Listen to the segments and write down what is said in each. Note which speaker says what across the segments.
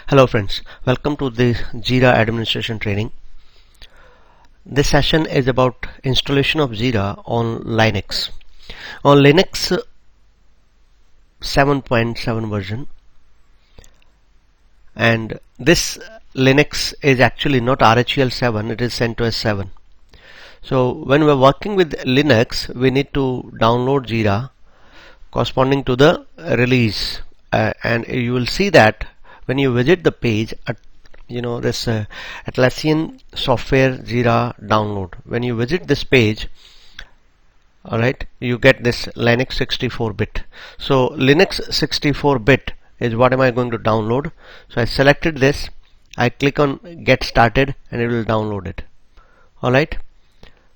Speaker 1: Hello friends, welcome to the Jira administration training. This session is about installation of Jira on Linux. On Linux 7.7 version, and this Linux is actually not RHEL 7, it is CentOS 7. So when we're working with Linux, we need to download Jira corresponding to the release, and you will see that when you visit the page at this Atlassian software Jira download. When you visit this page, alright, you get this Linux 64-bit. So Linux 64-bit is what am I going to download. So I selected this, I click on get started and it will download it. Alright,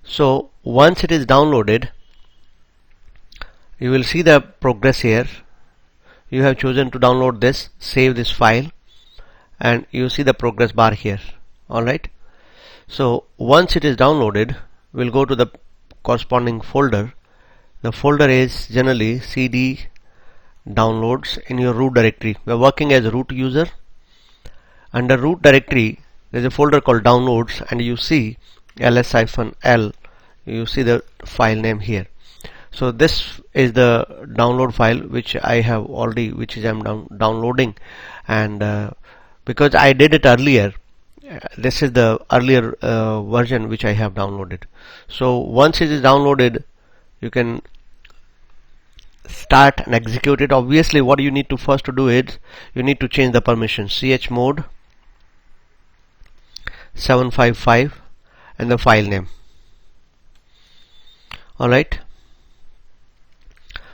Speaker 1: so once it is downloaded, you will see the progress here. You have chosen to download this, save this file, and you see the progress bar here. Alright, so once it is downloaded, we'll go to the corresponding folder. The folder is generally CD downloads in your root directory. We're working as a root user. Under root directory, there's a folder called downloads, and you see ls-l, you see the file name here. So this is the download file which I have already, I'm downloading, and because I did it earlier, this is the earlier version which I have downloaded. So once it is downloaded, you can start and execute it. Obviously, what you need to first to do is you need to change the permission, chmod 755 and the file name. Alright,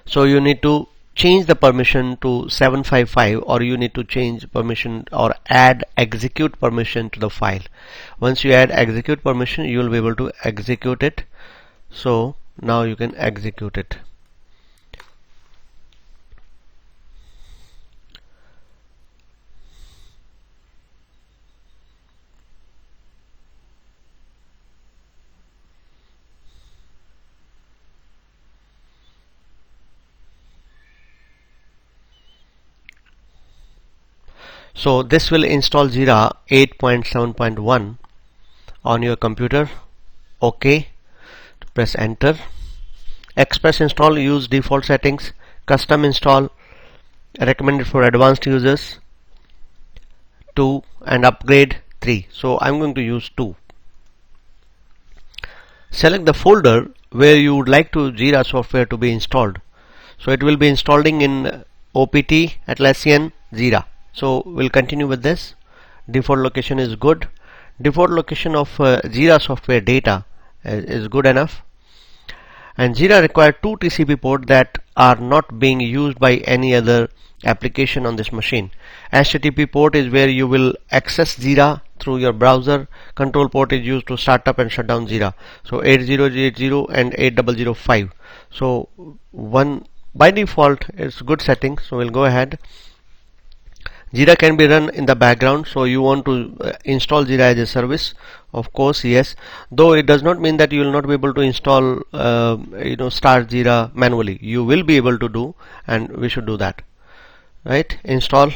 Speaker 1: so you need to change the permission to 755, or you need to change permission or add execute permission to the file. Once you add execute permission, you will be able to execute it. So now you can execute it. So this will install Jira 8.7.1 on your computer. OK, press enter. Express install, use default settings. Custom install, recommended for advanced users, 2, and upgrade 3. So I'm going to use 2. Select the folder where you would like to Jira software to be installed. So it will be installing in OPT Atlassian Jira. So we'll continue with this. Default location is good. Default location of Jira software data is good enough. And Jira requires 2 TCP ports that are not being used by any other application on this machine. HTTP port is where you will access Jira through your browser. Control port is used to start up and shut down Jira. So 8080 and 8005. So one by default is good setting. So we'll go ahead. Jira can be run in the background, so you want to install Jira as a service. Of course, yes. Though it does not mean that you will not be able to install, start Jira manually. You will be able to do, and we should do that. Right? Install.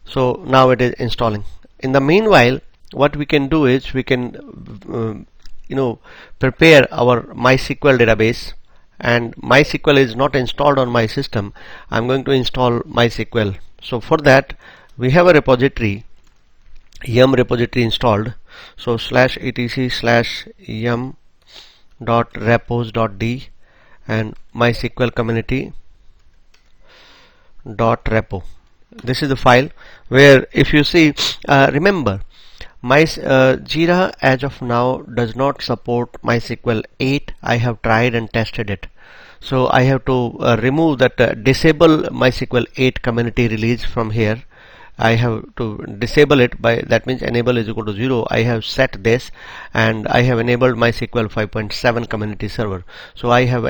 Speaker 1: So now it is installing. In the meanwhile, what we can do is we can, prepare our MySQL database. And MySQL is not installed on my system. I'm going to install MySQL. So for that, we have a repository, yum repository installed. So /etc/yum.repos.d and MySQL community.repo. This is the file where, if you see, remember, Jira as of now does not support MySQL 8. I have tried and tested it. So I have to remove that, disable MySQL 8 community release from here. I have to disable it by, that means enable is equal to 0. I have set this, and I have enabled MySQL 5.7 community server. So I have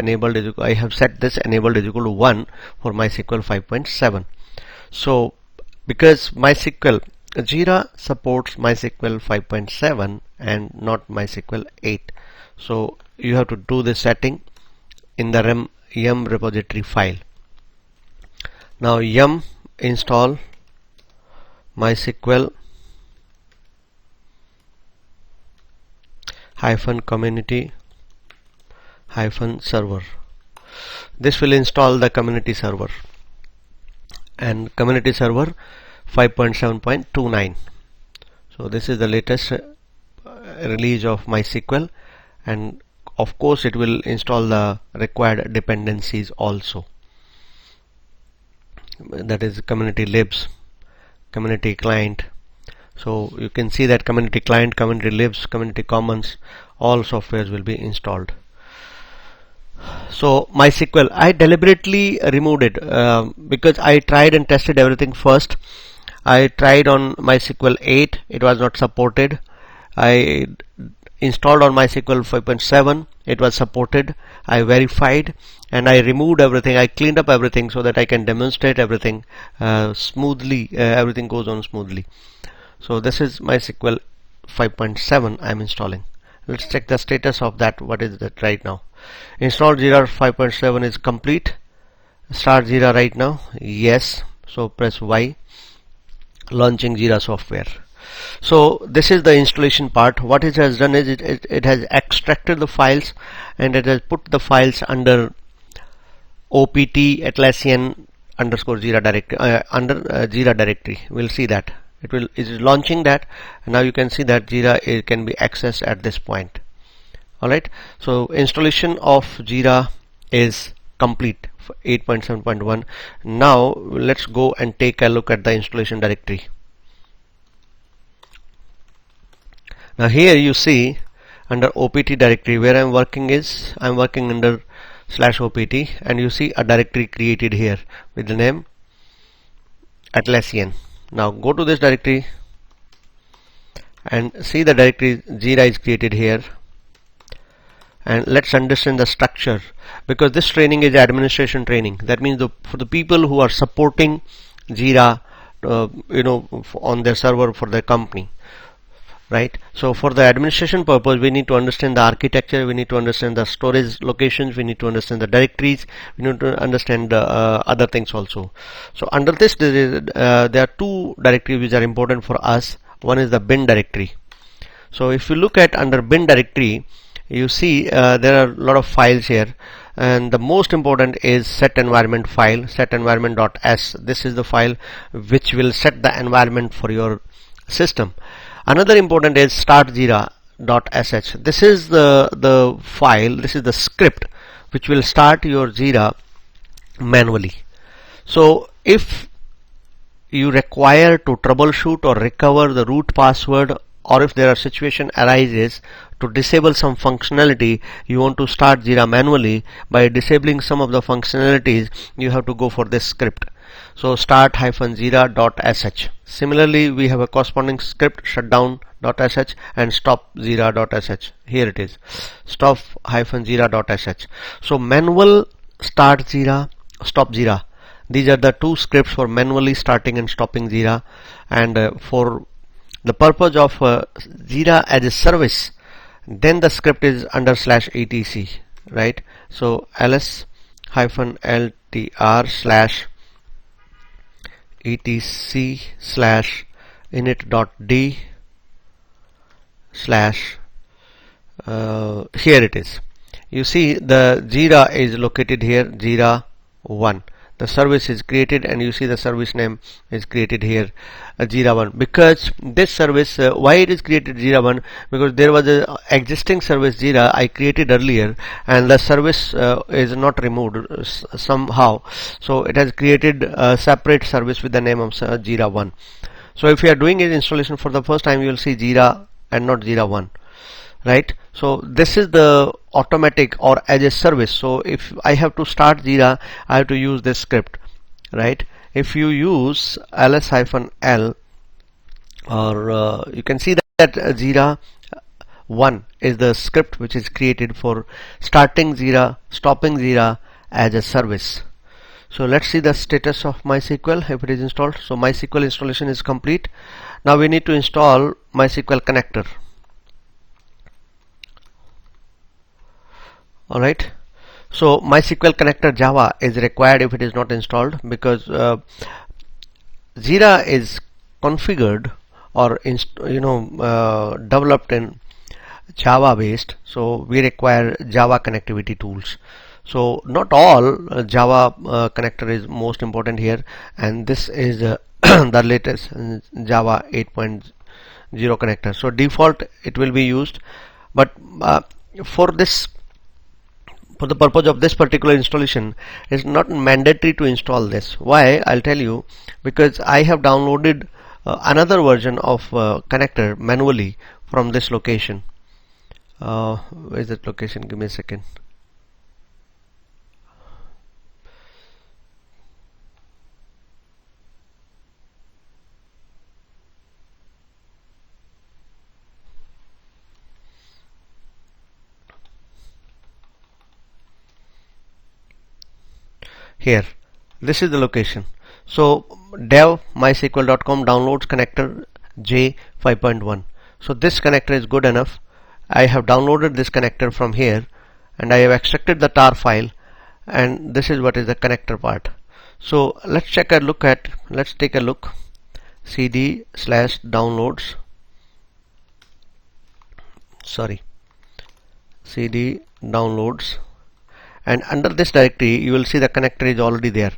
Speaker 1: set this enabled is equal to 1 for MySQL 5.7. So because Jira supports MySQL 5.7 and not MySQL 8. So you have to do this setting in the yum repository file. Now yum install MySQL -community -server. This will install the community server, and community server 5.7.29. so this is the latest release of MySQL, and of course it will install the required dependencies also, that is community libs, community client. So you can see that community client, community libs, community commons, all softwares will be installed. So MySQL, I deliberately removed it because I tried and tested everything first. I tried on MySQL 8, it was not supported. I installed on MySQL 5.7, it was supported. I verified and I removed everything. I cleaned up everything so that I can demonstrate everything smoothly. Everything goes on smoothly. So this is MySQL 5.7 I'm installing. Let's check the status of that. What is that right now? Install Jira 5.7 is complete. Start Jira right now. Yes. So press Y. Launching Jira software. So this is the installation part. What it has done is it has extracted the files and it has put the files under opt Atlassian _ Jira directory under Jira directory. We'll see that it is launching that, and now you can see that Jira can be accessed at this point. Alright, so installation of Jira is complete for 8.7.1. Now let's go and take a look at the installation directory. Now here you see under opt directory where I'm working under /opt, and you see a directory created here with the name Atlassian. Now go to this directory and see the directory Jira is created here, and let's understand the structure, because this training is administration training. That means for the people who are supporting Jira on their server for their company, right? So for the administration purpose, we need to understand the architecture, we need to understand the storage locations, we need to understand the directories, we need to understand other things also. So under this there are two directories which are important for us. One is the bin directory. So if you look at under bin directory, you see there are a lot of files here, and the most important is set environment file, set environment.s. This is the file which will set the environment for your system. Another important is start Jira.sh. This is the file, this is the script which will start your Jira manually. So if you require to troubleshoot or recover the root password, or if there are situation arises to disable some functionality, you want to start Jira manually by disabling some of the functionalities, you have to go for this script. So start -jira.sh. Similarly, we have a corresponding script, shutdown.sh and stop jira.sh. Here it is, stop -jira.sh. So manual, start Jira, stop Jira. These are the two scripts for manually starting and stopping Jira, and for the purpose of Jira as a service, then the script is under /etc, right? So ls-ltr /etc/init.d/ here it is. You see the Jira is located here, Jira 1. The service is created, and you see the service name is created here, Jira 1. Because this service, why it is created Jira 1? Because there was a existing service Jira I created earlier, and the service is not removed somehow. So it has created a separate service with the name of Jira 1. So if you are doing an installation for the first time, you will see Jira and not Jira 1. Right, so this is the automatic or as a service. So if I have to start Jira, I have to use this script, right? If you use ls-l, or you can see that Jira 1 is the script which is created for starting Jira, stopping Jira as a service. So let's see the status of MySQL, if it is installed. So MySQL installation is complete. Now we need to install MySQL connector. Alright, so MySQL connector Java is required if it is not installed, because Jira is configured or developed in Java based, so we require Java connectivity tools. So not all Java connector is most important here, and this is the latest Java 8.0 connector. So default it will be used, but for this, for the purpose of this particular installation, it's not mandatory to install this. Why? I'll tell you, because I have downloaded another version of connector manually from this location. Where is that location? Give me a second. Here, this is the location. So dev mysql.com downloads connector J 5.1. So this connector is good enough. I have downloaded this connector from here, and I have extracted the tar file, and this is what is the connector part. So let's take a look. cd/downloads, cd downloads, and under this directory you will see the connector is already there.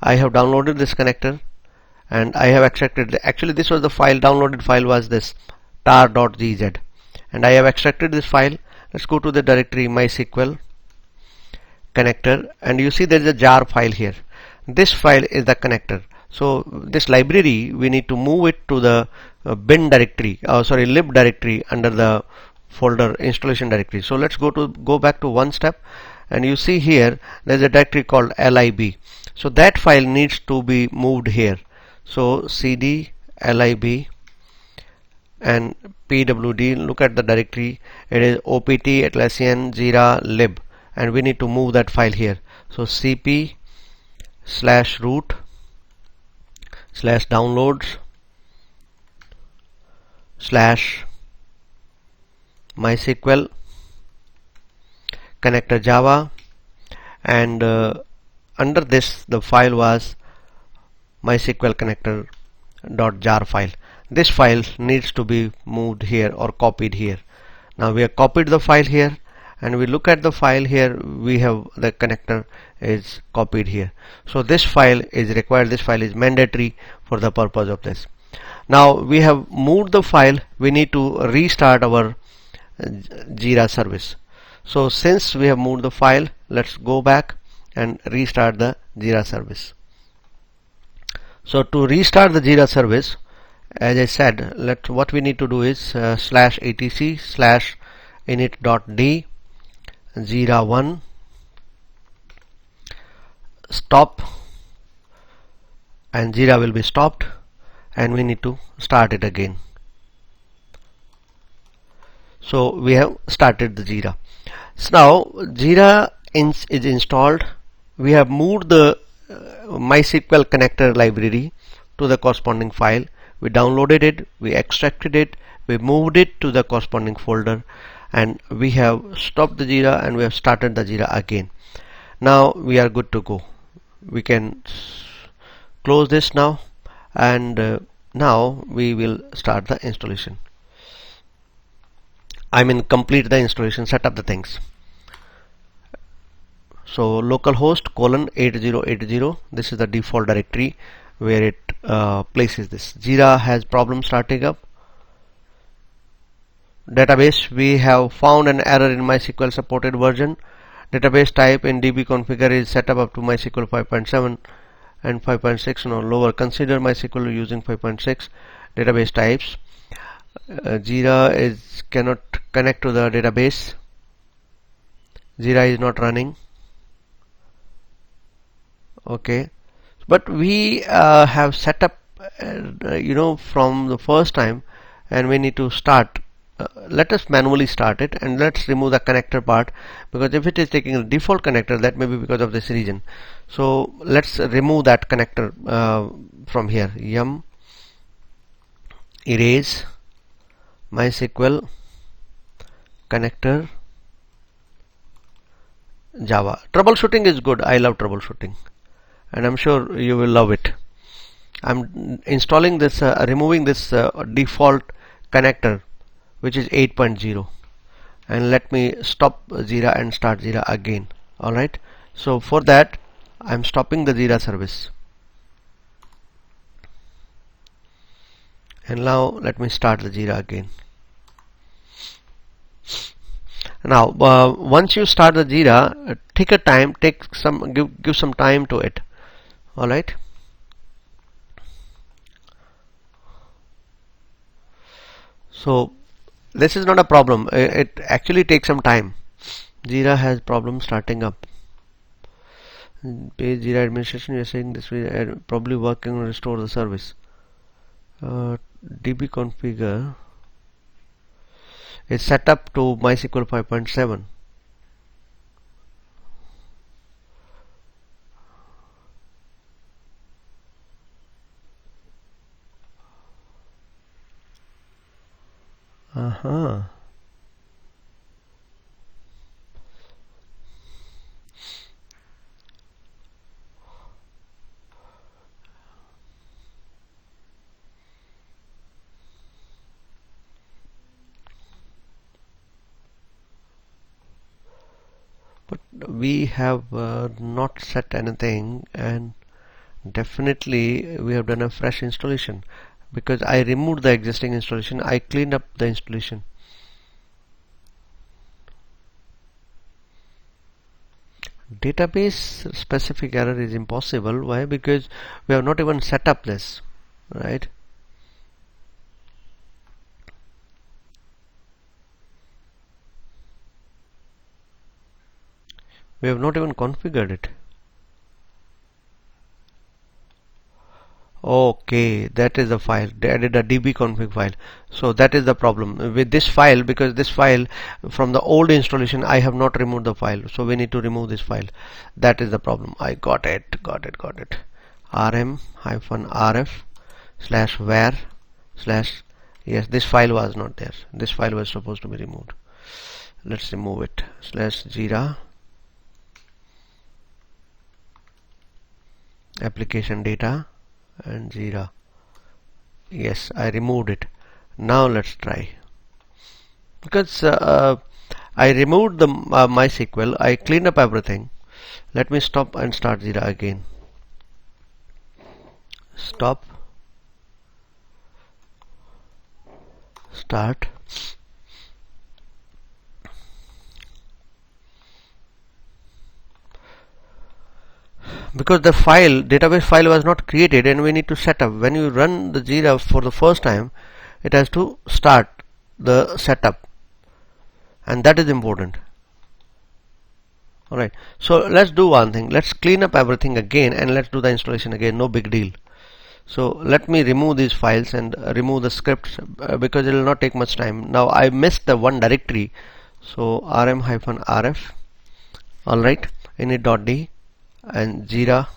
Speaker 1: I have downloaded this connector and I have extracted. Actually, this was the file, downloaded file was this tar.gz, and I have extracted this file. Let's go to the directory MySQL connector, and you see there is a jar file here. This file is the connector. So this library, we need to move it to the bin directory, lib directory under the folder installation directory. So let's go back to one step, and you see here there is a directory called lib. So that file needs to be moved here. So cd lib and pwd, look at the directory, it is opt atlassian jira lib, and we need to move that file here. So cp/root/downloads/mysql connector java, and under this the file was MySQL connector.jar file. This file needs to be moved here or copied here. Now we have copied the file here, and we look at the file here, we have the connector is copied here. So this file is required, this file is mandatory for the purpose of this. Now we have moved the file, we need to restart our Jira service. So since we have moved the file, let's go back and restart the Jira service. So to restart the Jira service, as I said, what we need to do is /etc/init.d Jira1 stop, and Jira will be stopped, and we need to start it again. So we have started the Jira. So now Jira is installed. We have moved the MySQL connector library to the corresponding file. We downloaded it, we extracted it, we moved it to the corresponding folder, and we have stopped the Jira and we have started the Jira again. Now we are good to go. We can close this now, and now we will start the installation. Complete the installation, set up the things. So localhost :8080, this is the default directory where it places this. Jira has problem starting up. Database, we have found an error in MySQL supported version. Database type in DB configure is set up to MySQL 5.7 and 5.6 lower. Consider MySQL using 5.6. Database types. Jira cannot connect to the database. Jira is not running. Okay, but we have set up from the first time, and we need to start. Let us manually start it, and let's remove the connector part, because if it is taking a default connector, that may be because of this reason. So let's remove that connector from here. Yum erase MySQL connector Java. Troubleshooting is good. I love troubleshooting, and I'm sure you will love it. I'm installing this, removing this default connector, which is 8.0, and let me stop Jira and start Jira again. Alright, so for that I'm stopping the Jira service, and now let me start the Jira again. Now once you start the Jira, give some time to it. Alright, so this is not a problem. It actually takes some time. Jira has problem starting up. Page Jira administration, you are saying this will probably working on restore the service. DB configure is set up to MySQL 5.7. But we have not set anything, and definitely we have done a fresh installation, because I removed the existing installation. I cleaned up the installation. Database specific error is impossible. Why? Because we have not even set up this, right? We have not even configured it. Okay, that is the file. They added a dbconfig file. So that is the problem with this file, because this file from the old installation I have not removed the file. So we need to remove this file. That is the problem. I got it. rm-rf/var/ yes, this file was not there. This file was supposed to be removed. Let's remove it. /Jira application data and Jira. Yes, I removed it. Now let's try, because I removed the MySQL. I cleaned up everything. Let me stop and start Jira again. Stop, start. Because the database file was not created, and we need to set up. When you run the Jira for the first time, it has to start the setup, and that is important. Alright, so let's do one thing. Let's clean up everything again, and let's do the installation again. No big deal. So let me remove these files and remove the scripts, because it will not take much time. Now I missed the one directory, so rm-rf, alright, init.d and Jira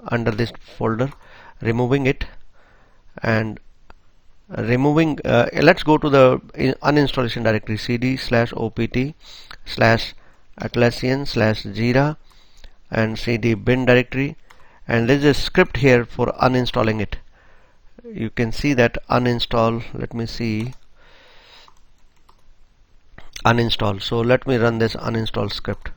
Speaker 1: under this folder, removing it, and removing let's go to the uninstallation directory, cd/opt/Atlassian/Jira and cd bin directory, and there is a script here for uninstalling it. You can see that uninstall. Let me see, uninstall. So let me run this uninstall script.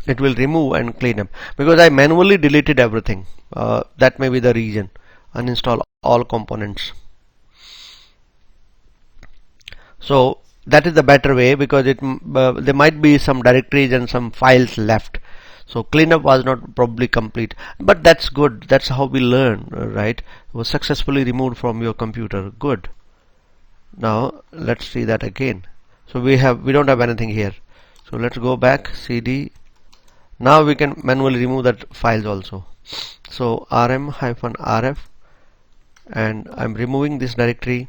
Speaker 1: It will remove and clean up, because I manually deleted everything. That may be the reason. Uninstall all components. So that is the better way, because there might be some directories and some files left. So cleanup was not probably complete, but that's good. That's how we learn, right? It was successfully removed from your computer. Good. Now let's see that again. So we don't have anything here. So let's go back, cd. Now we can manually remove that files also. So rm-rf, and I'm removing this directory.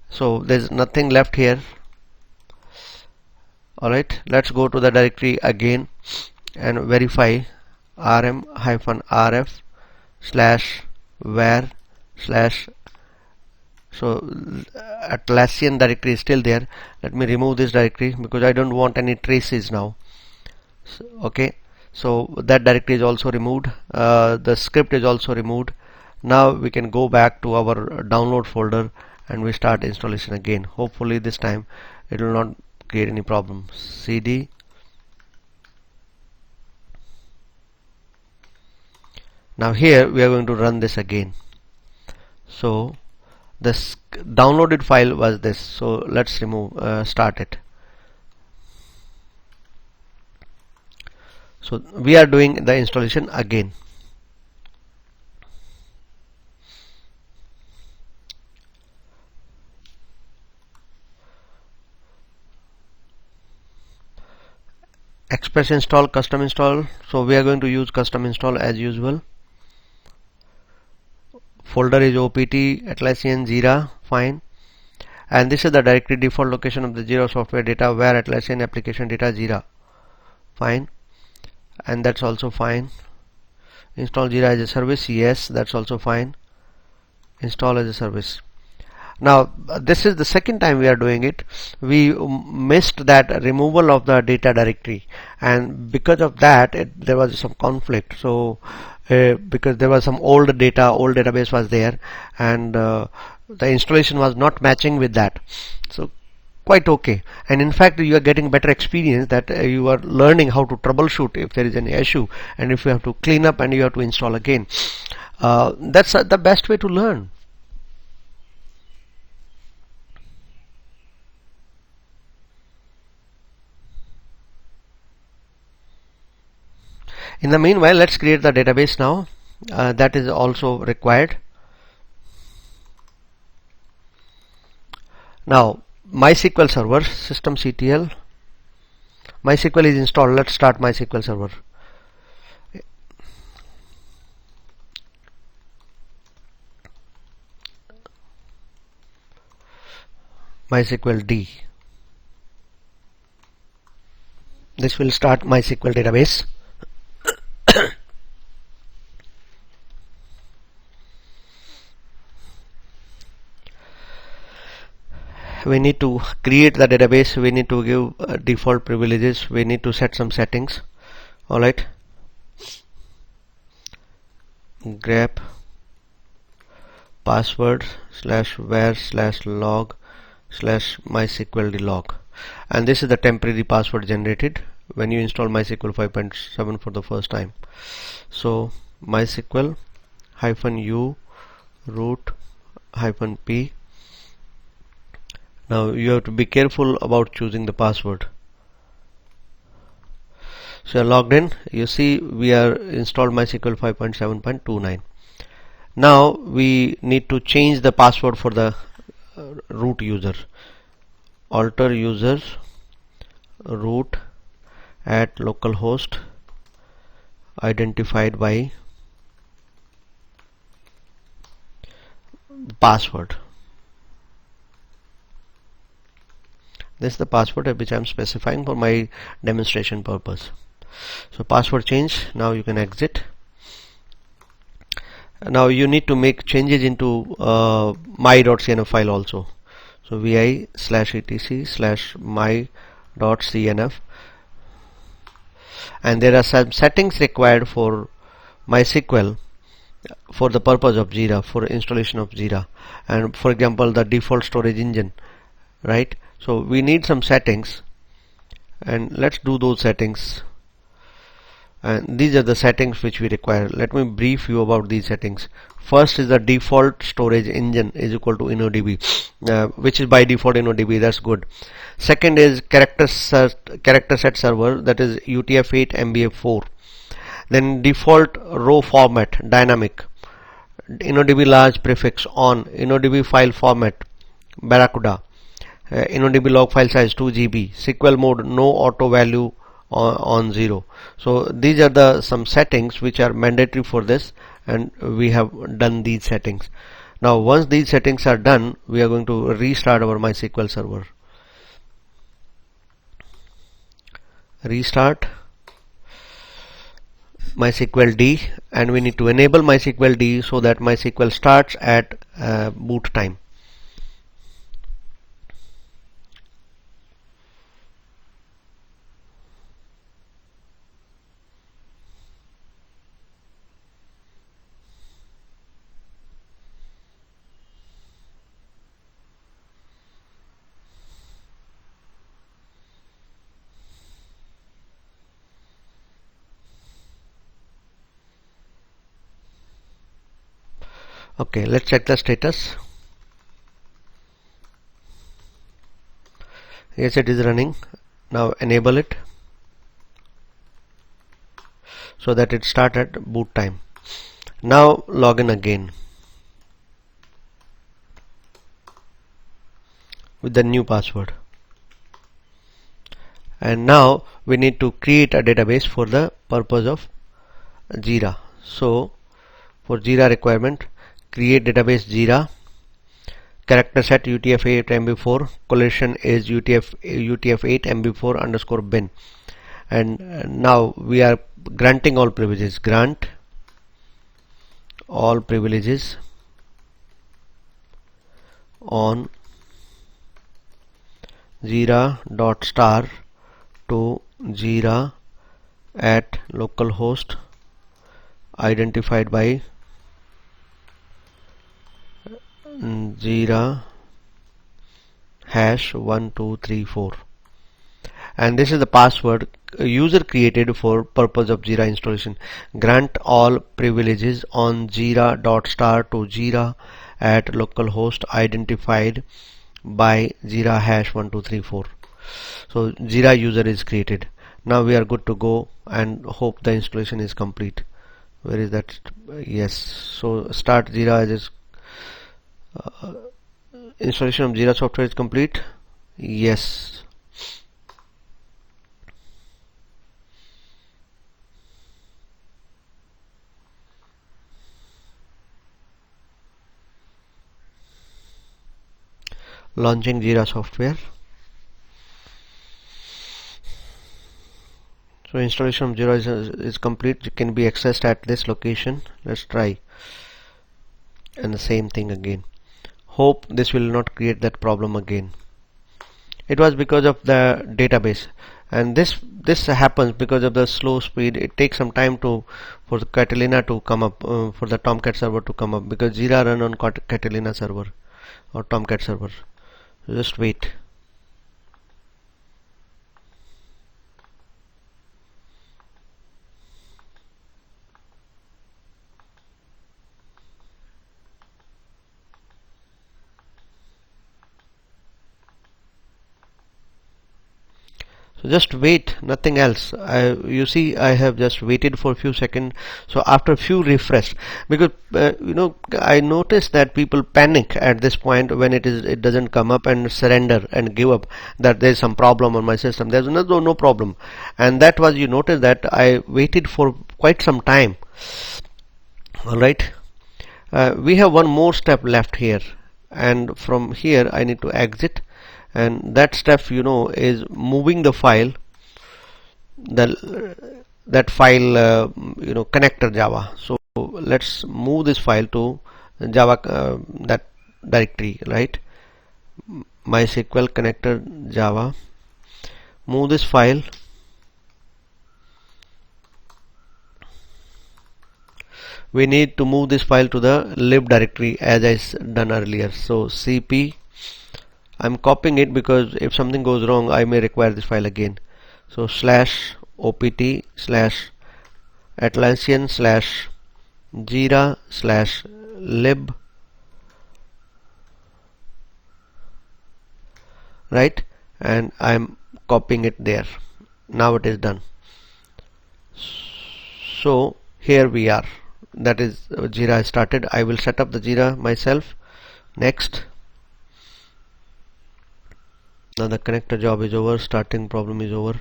Speaker 1: So there's nothing left here. Alright, let's go to the directory again and verify. rm-rf/var/ so Atlassian directory is still there. Let me remove this directory, because I don't want any traces now. Okay, so that directory is also removed. The script is also removed. Now we can go back to our download folder and we start installation again. Hopefully this time it will not create any problem. CD now here we are going to run this again. So this downloaded file was this, so let's remove start it. So we are doing the installation again. Express install, custom install. So we are going to use custom install as usual. Folder is opt Atlassian Jira, fine. And this is the directory default location of the Jira software data where Atlassian application data Jira, fine. And that's also fine. Install Jira as a service, yes, that's also fine. Install as a service. Now this is the second time we are doing it. We missed that removal of the data directory, and because of that there was some conflict. So because there was some old database was there, and the installation was not matching with that. So quite okay, and in fact you are getting better experience that you are learning how to troubleshoot if there is any issue, and if you have to clean up and you have to install again. That's the best way to learn. In the meanwhile, let's create the database now. That is also required. Now MySQL server, systemctl. MySQL is installed. Let's start MySQL server. MySQL D. This will start MySQL database. We need to create the database. We need to give default privileges. We need to set some settings. Alright, grep password /var/log/MySQL log, and this is the temporary password generated when you install MySQL 5.7 for the first time. So MySQL -u root -p. Now you have to be careful about choosing the password. So logged in, you see we are installed MySQL 5.7.29. Now we need to change the password for the root user. Alter user root at localhost identified by password. This is the password which I am specifying for my demonstration purpose. So password change. Now you can exit. Now you need to make changes into my.cnf file also. So vi/etc/my.cnf, and there are some settings required for MySQL for the purpose of Jira, for installation of Jira, and for example the default storage engine, right? So we need some settings, and let's do those settings. And these are the settings which we require. Let me brief you about these settings. First is the default storage engine is equal to InnoDB, which is by default InnoDB. That's good. Second is character set server, that is UTF-8 MBF4. Then default row format dynamic, InnoDB large prefix on, InnoDB file format Barracuda, InnoDB log file size 2 GB, SQL mode no auto value on 0. So these are some settings which are mandatory for this, and we have done these settings. Now once these settings are done, we are going to restart our MySQL server. Restart MySQL D, and we need to enable MySQL D so that MySQL starts at boot time. Okay, let's check the status. Yes, it is running. Now enable it so that it start at boot time. Now log in again with the new password. And now we need to create a database for the purpose of Jira. So for Jira requirement, create database Jira, character set UTF-8 MB4, collection is UTF-8 MB4 underscore bin. And now we are granting all privileges. Grant all privileges on Jira.star to Jira at localhost identified by Jira #1234, and this is the password user created for purpose of Jira installation. Grant all privileges on Jira.star to Jira at localhost identified by Jira #1234. So Jira user is created. Now we are good to go and hope the installation is complete. Where is that? Yes. So start Jira as installation of Jira software is complete. Yes. Launching Jira software. So installation of Jira is complete. It can be accessed at this location. Let's try. And the same thing again. Hope this will not create that problem again. It was because of the database, and this happens because of the slow speed. It takes some time for the Catalina to come up, for the Tomcat server to come up, because Jira run on Catalina server or Tomcat server. Just wait. So just wait, nothing else. You see, I have just waited for a few seconds. So after few refresh, because I noticed that people panic at this point when it doesn't come up and surrender and give up, that there is some problem on my system. There's no problem, and that was, you notice that I waited for quite some time. All right, we have one more step left here, and from here I need to exit. And that step is moving the file, that file connector Java. So let's move this file to Java, that directory, right? MySQL connector Java. Move this file. We need to move this file to the lib directory as I done earlier. So cp, I'm copying it because if something goes wrong I may require this file again. So /opt/Atlassian/Jira/lib, right, and I'm copying it there. Now it is done. So here we are, that is Jira started. I will set up the Jira myself. Next. Now the connector job is over, starting problem is over.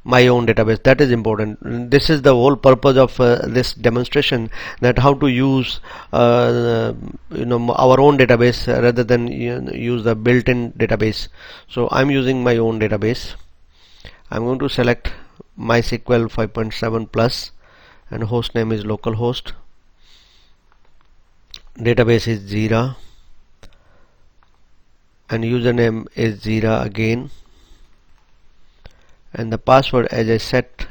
Speaker 1: My own database, that is important. This is the whole purpose of this demonstration, that how to use our own database rather than use the built-in database. So I'm using my own database. I'm going to select MySQL 5.7 plus, and host name is localhost. Database is Jira, and username is Jira again, and the password as I set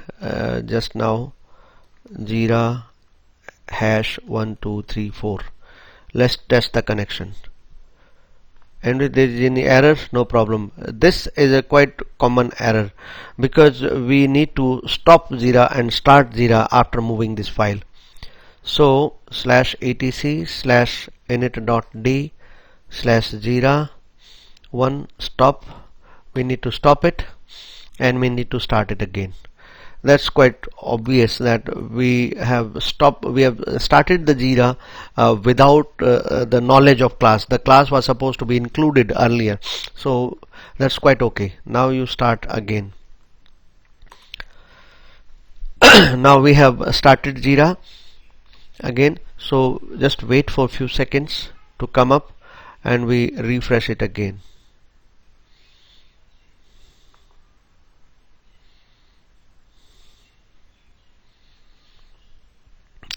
Speaker 1: just now, Jira #1234. Let's test the connection, and if there is any error, no problem. This is a quite common error because we need to stop Jira and start Jira after moving this file. So /etc/lib init.d/Jira1 stop. We need to stop it and we need to start it again. That's quite obvious that we have started the Jira without the knowledge of class. The class was supposed to be included earlier, so that's quite okay. Now you start again. Now we have started Jira again, so just wait for a few seconds to come up and we refresh it again.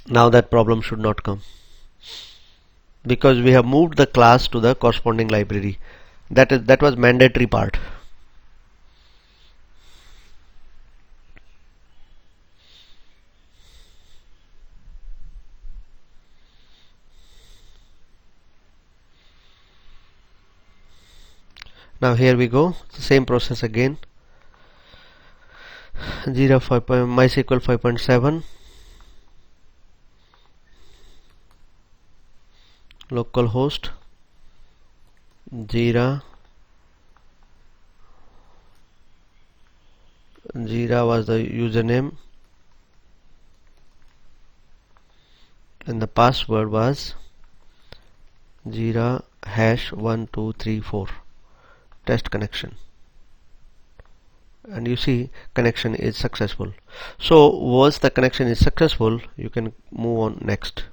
Speaker 1: Now that problem should not come, because we have moved the class to the corresponding library. That was mandatory part. Now here we go, same process again. Jira 5. MySQL 5.7, localhost, Jira was the username and the password was Jira #1234. Test connection, and you see connection is successful. So once the connection is successful, you can move on next.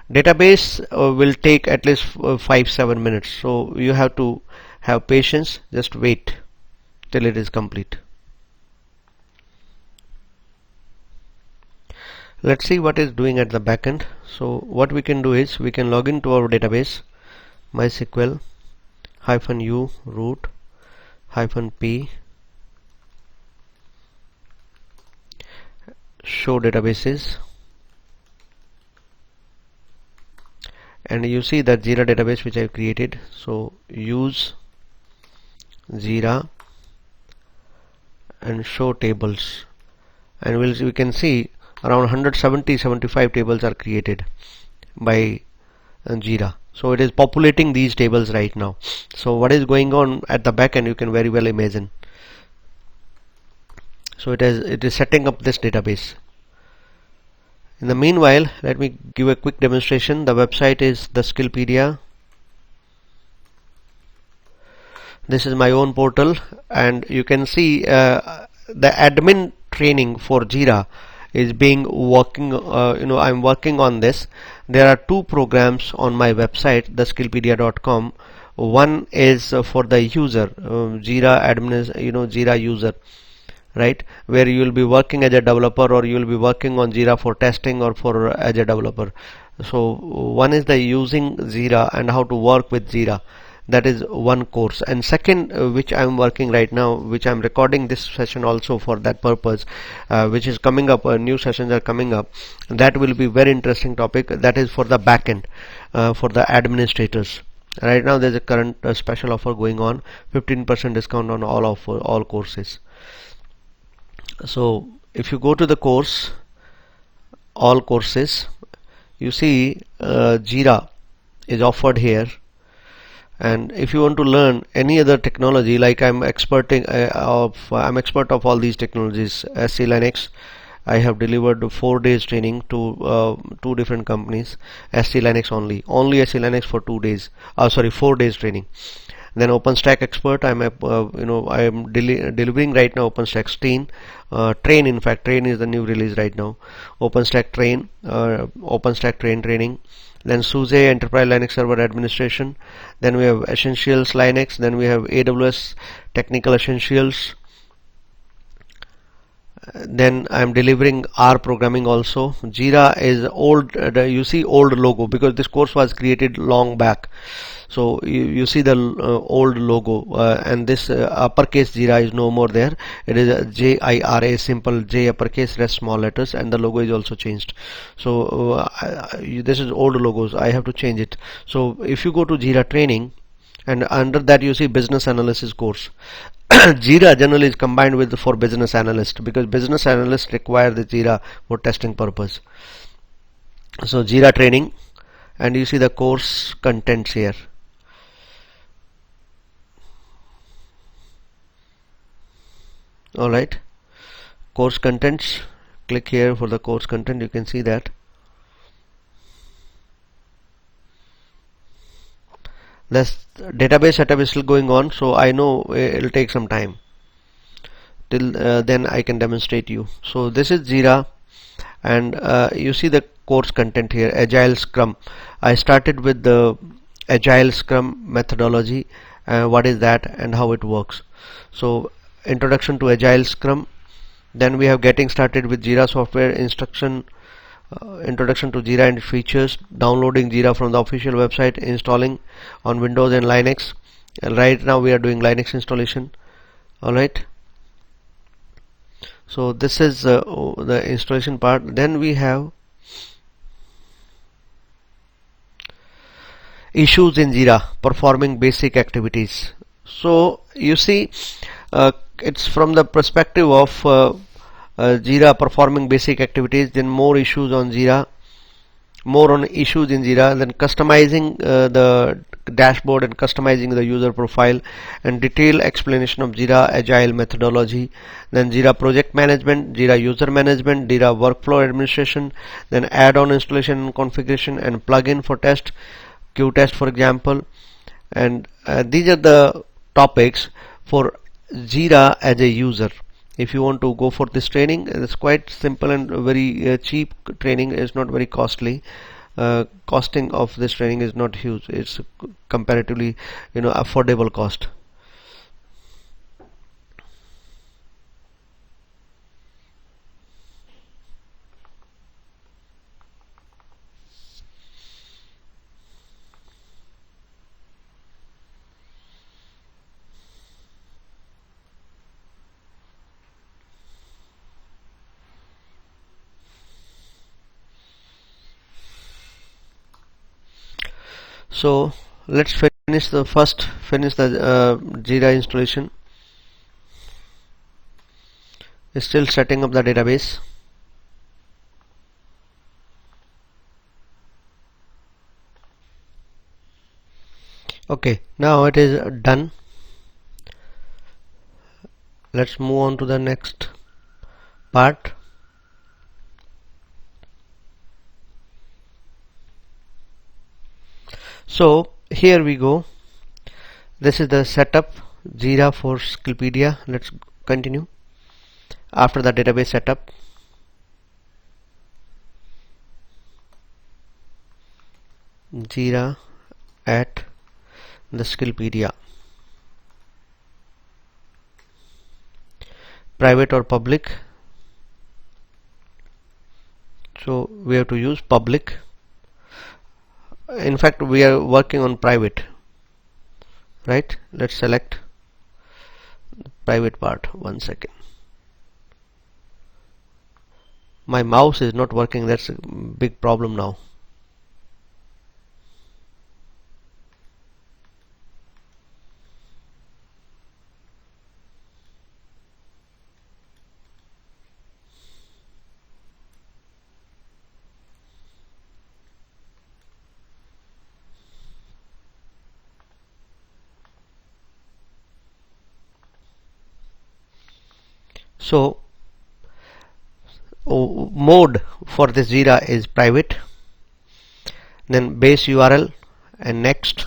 Speaker 1: Database will take at least 5-7 minutes, so you have to have patience. Just wait till it is complete. Let's see what is doing at the backend. So what we can do is we can log into our database, MySQL -u root -p show databases, and you see that Jira database which I have created. So use Jira and show tables, and we can see around 170-75 tables are created by Jira. So it is populating these tables right now. So what is going on at the back end, you can very well imagine. So it is setting up this database. In the meanwhile, let me give a quick demonstration. The website is the Skillpedia. This is my own portal, and you can see the admin training for Jira is being working. I'm working on this. There are two programs on my website, theskillpedia.com. One is for the user, Jira admin, Jira user, right, where you will be working as a developer, or you will be working on Jira for testing or for as a developer. So one is the using Jira and how to work with Jira. That is one course. And second, which I am working right now, which I am recording this session also for that purpose, which is coming up, new sessions are coming up. That will be very interesting topic. That is for the backend, for the administrators. Right now there is a current special offer going on, 15% discount on all courses. So if you go to the course, all courses, you see Jira is offered here. And if you want to learn any other technology, like I'm expert of all these technologies, SC Linux, I have delivered 4 days training to 2 different companies. SC Linux only SC Linux for 2 days. 4 days training. Then OpenStack expert, I am delivering right now OpenStack Train. In fact, Train is the new release right now. OpenStack Train, OpenStack Train training. Then SUSE Enterprise Linux Server Administration. Then we have Essentials Linux. Then we have AWS Technical Essentials. Then I am delivering R programming also. Jira is old. You see old logo because this course was created long back. So you see the old logo, and this uppercase Jira is no more there. It is Jira, simple J uppercase, rest small letters, and the logo is also changed. So this is old logos. I have to change it. So if you go to Jira training, and under that you see business analysis course. Jira generally is combined with for business analyst, because business analysts require the Jira for testing purpose. So Jira training, and you see the course contents here. Alright, course contents, click here for the course content. You can see that this database setup is still going on, so I know it'll take some time till then I can demonstrate you. So this is Jira, and you see the course content here, agile scrum. I started with the agile scrum methodology, what is that and how it works. So introduction to agile scrum, then we have getting started with Jira software instruction, introduction to Jira and features, downloading Jira from the official website, installing on Windows and Linux. Right now we are doing Linux installation. Alright, so this is the installation part. Then we have issues in Jira, performing basic activities. So you see, it's from the perspective of Jira performing basic activities, then more issues on Jira, more on issues in Jira, then customizing the dashboard and customizing the user profile, and detailed explanation of Jira agile methodology, then Jira project management, Jira user management, Jira workflow administration, then add-on installation and configuration, and plugin for test, Qtest for example. And these are the topics for Jira as a user. If you want to go for this training, it's quite simple and very cheap training. It's not very costly. Costing of this training is not huge. It's comparatively, affordable cost. So let's finish the Jira installation. It's still setting up the database. Okay, now it is done. Let's move on to the next part. So here we go. This is the setup Jira for Skillpedia. Let's continue. After the database setup, Jira at the Skillpedia, private or public. So we have to use public. In fact, we are working on private, right? Let's select the private part. 1 second. My mouse is not working. That's a big problem now. So mode for this Jira is private, then base URL, and next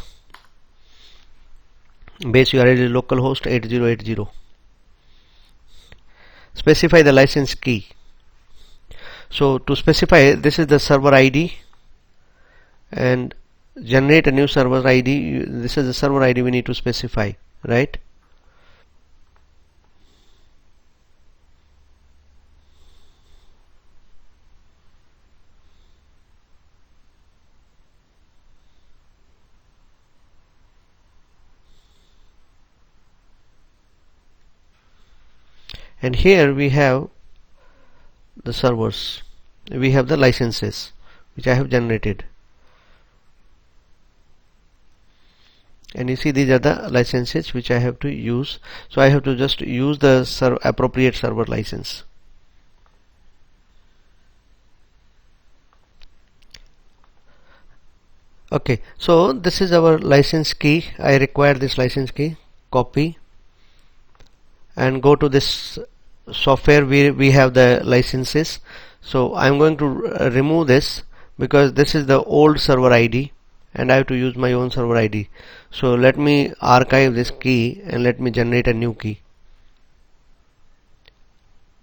Speaker 1: base URL is localhost 8080. Specify the license key. So to specify, this is the server ID, and generate a new server ID. This is the server ID we need to specify, right? And here we have the servers, we have the licenses which I have generated, and you see these are the licenses which I have to use. So I have to just use the appropriate server license. Okay, so this is our license key. I require this license key. Copy and go to this software where we have the licenses. So I'm going to remove this because this is the old server ID and I have to use my own server ID. So let me archive this key and let me generate a new key.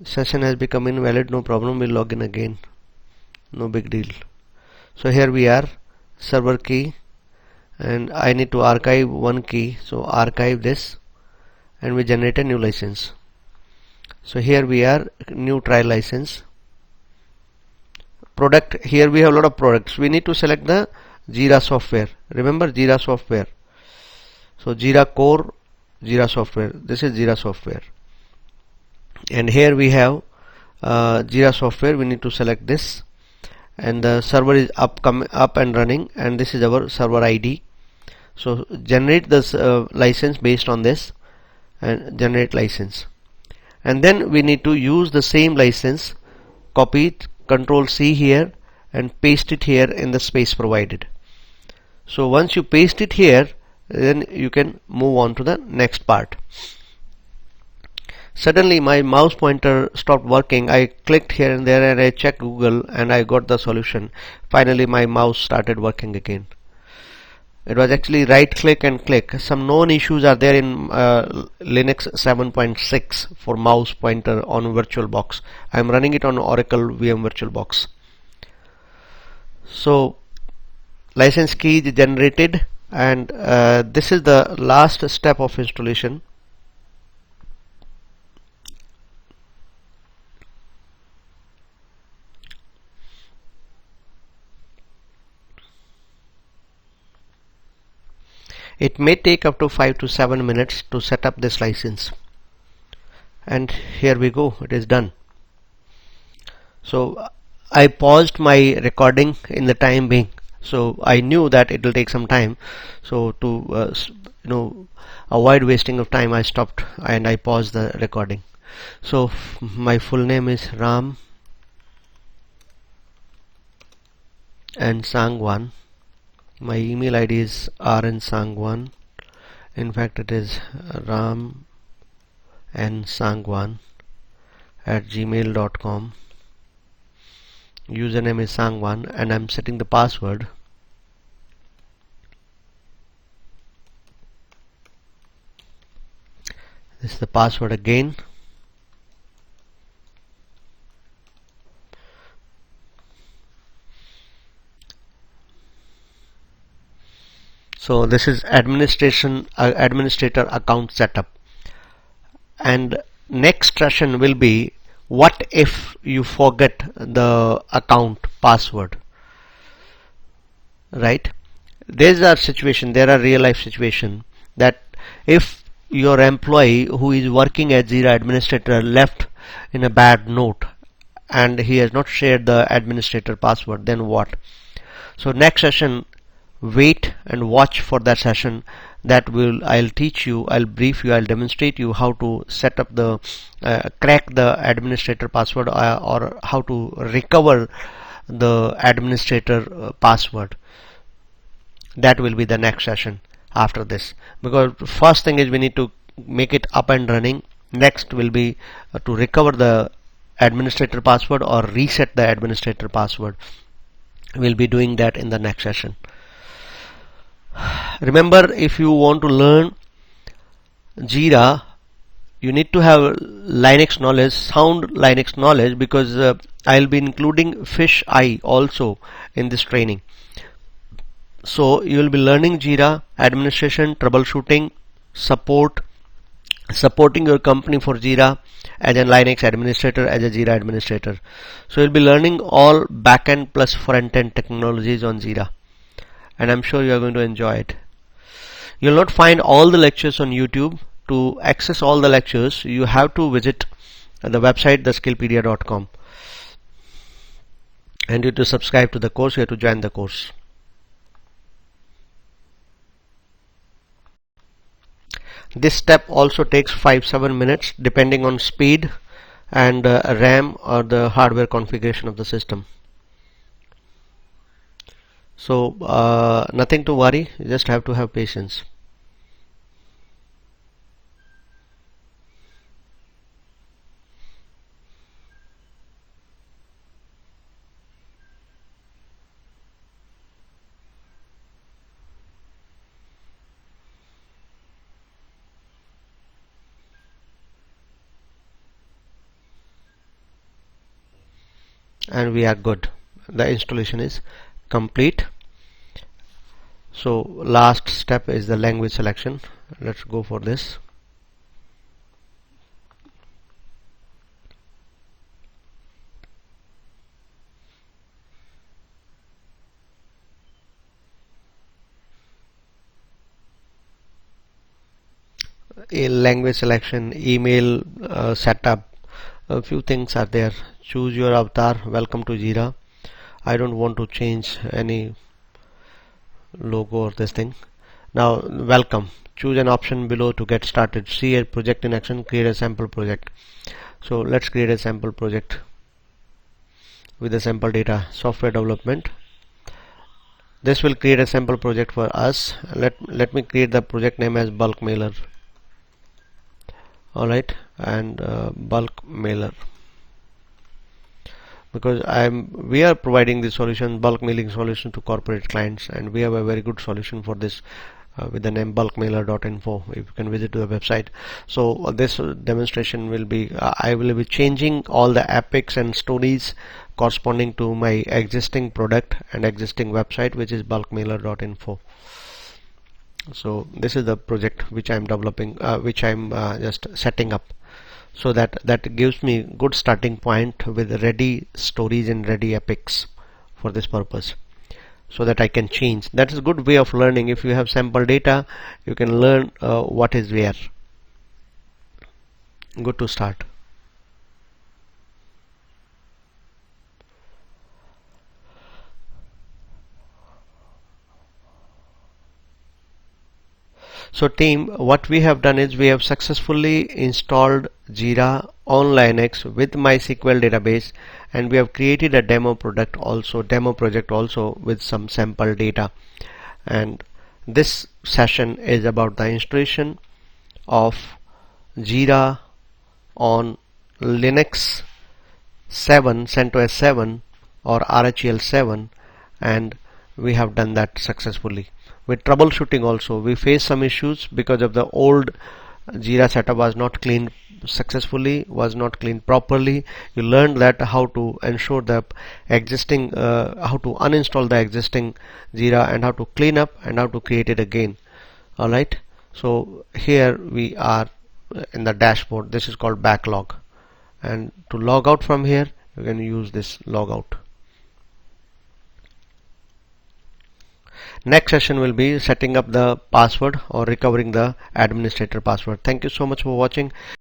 Speaker 1: Session has become invalid, no problem, we'll log in again, no big deal. So here we are, server key, and I need to archive one key, so archive this and we generate a new license. So here we are, new trial license. Product, here we have a lot of products. We need to select the Jira software. Remember Jira software. So Jira core, Jira software. This is Jira software. And here we have Jira software. We need to select this. And the server is up and running. And this is our server ID. So generate this license based on this. And generate license. And then we need to use the same license. Copy it. Control C here and paste it here in the space provided. So once you paste it here, then you can move on to the next part. Suddenly my mouse pointer stopped working. I clicked here and there and I checked Google and I got the solution. Finally my mouse started working again. It was actually right click and click. Some known issues are there in Linux 7.6 for mouse pointer on VirtualBox. I am running it on Oracle VM VirtualBox. So license key is generated and this is the last step of installation. It may take up to 5 to 7 minutes to set up this license. And here we go, it is done. So I paused my recording in the time being. So I knew that it will take some time. So to avoid wasting of time, I stopped and I paused the recording. So my full name is Ram and Sangwan. My email ID is rnsangwan. In fact, it is ram and sangwan @gmail.com. Username is Sangwan and I'm setting the password. This is the password again. So this is administrator account setup. And next session will be what if you forget the account password, right? There are real life situation that if your employee who is working as Jira administrator left in a bad note and he has not shared the administrator password, then what? So next session, wait and watch for that session. That I'll teach you, I'll brief you, I'll demonstrate you how to set up the crack the administrator password or how to recover the administrator password. That will be the next session after this, because first thing is we need to make it up and running. Next will be to recover the administrator password or reset the administrator password. We'll be doing that in the next session. Remember, if you want to learn Jira, you need to have Linux knowledge, sound Linux knowledge, because I'll be including fish eye also in this training. So you will be learning Jira, administration, troubleshooting, supporting your company for Jira as a Linux administrator, as a Jira administrator. So you'll be learning all backend plus front-end technologies on Jira. And I'm sure you are going to enjoy it. You'll not find all the lectures on YouTube. To access all the lectures, you have to visit the website theskillpedia.com, and you have to subscribe to the course. You have to join the course. This step also takes 5-7 minutes depending on speed and RAM or the hardware configuration of the system. So nothing to worry, you just have to have patience. And we are good. The installation is complete. So last step is the language selection. Let's go for this. A language selection, email setup, a few things are there. Choose your avatar. Welcome to Jira. I don't want to change any logo or this thing. Now welcome. Choose an option below to get started. See a project in action. Create a sample project. So let's create a sample project with the sample data. Software development. This will create a sample project for us. Let me create the project name as bulk mailer. Alright, and bulk mailer, because we are providing the solution, bulk mailing solution, to corporate clients, and we have a very good solution for this with the name bulkmailer.info. If you can visit to the website. So this demonstration will be I will be changing all the epics and stories corresponding to my existing product and existing website, which is bulkmailer.info. So this is the project which I'm developing, which I'm just setting up, so that gives me good starting point with ready stories and ready epics for this purpose, so that I can change. That is a good way of learning. If you have sample data, you can learn what is where. Good to start. So team, what we have done is we have successfully installed Jira on Linux with MySQL database, and we have created a demo project also with some sample data. And this session is about the installation of Jira on Linux 7, CentOS 7 or RHEL 7, and we have done that successfully. With troubleshooting also, we face some issues because of the old Jira setup was not cleaned successfully, was not cleaned properly. You learned that how to ensure the existing, how to uninstall the existing Jira, and how to clean up and how to create it again. Alright, so here we are in the dashboard. This is called backlog, and to log out from here you can use this logout. Next session will be setting up the password or recovering the administrator password. Thank you so much for watching.